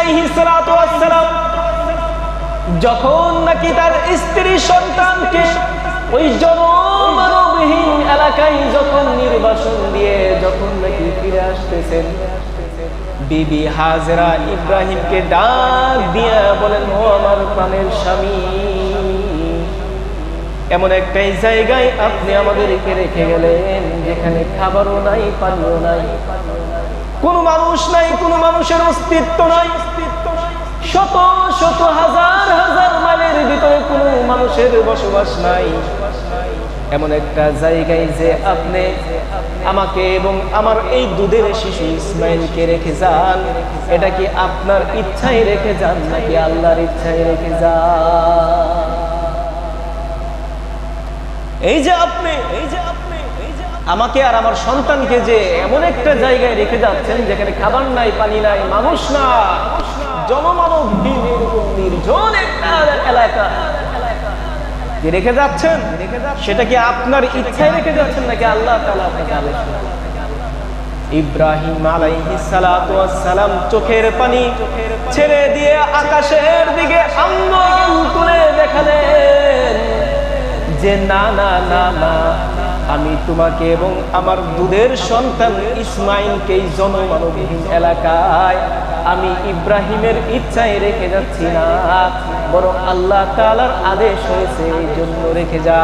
আলাইহিস সালাতু ওয়াস সালাম যখন নাকি তার স্ত্রী সন্তানকে ওই জনমানবহীন এলাকায় যখন নির্বাসন দিয়ে যখন নাকি ফিরে আসতেছেন, বিবি হাজেরা ইব্রাহিমকে ডাক দিয়া বলেন, ও আমার প্রাণের স্বামী, এমন একটাই জায়গায় আপনি আমাদেরকে রেখে গেলেন যেখানে খাবারও নাই, পানিও নাই, কোনো মানুষ নাই, কোনো মানুষের অস্তিত্ব নাই, শত শত হাজার হাজার মাইলের ভিতরে কোনো মানুষের বসবাস নাই, এমন একটা জায়গায় যে আপনি আমাকে এবং আমার এই দুধের শিশু ইসমাইলকে রেখে যান, এটা কি আপনার ইচ্ছায় রেখে যান নাকি আল্লাহর ইচ্ছায় রেখে যান? এই যে আপনি আমাকে আর আমার সন্তানকে যে এমন একটা জায়গায় রেখে যাচ্ছেন যেখানে খাবার নাই, পানি নাই, মানুষ না, জনমানবহীন এরকম নির্জন একটা এলাকা রেখে যাচ্ছেন, সেটা কি আপনার ইচ্ছায় রেখে যাচ্ছেন নাকি আল্লাহ তাআলা আপনাকে আদেশ করেছেন? ইব্রাহিম আলাইহিস সালাতু ওয়াস সালাম চোখের পানি ছেড়ে দিয়ে আকাশের দিকে আঙ্গুল তুলে দেখালেন যে না না না না, আমি তোমাকে এবং আমার দুধের সন্তান ইসমাইলকে এই জনমানবহীন এলাকায় আমি ইব্রাহিমের ইচ্ছায় রেখে যাচ্ছি না, বরং আল্লাহ তাআলার আদেশ হয়েছে এই জন্য রেখে যা।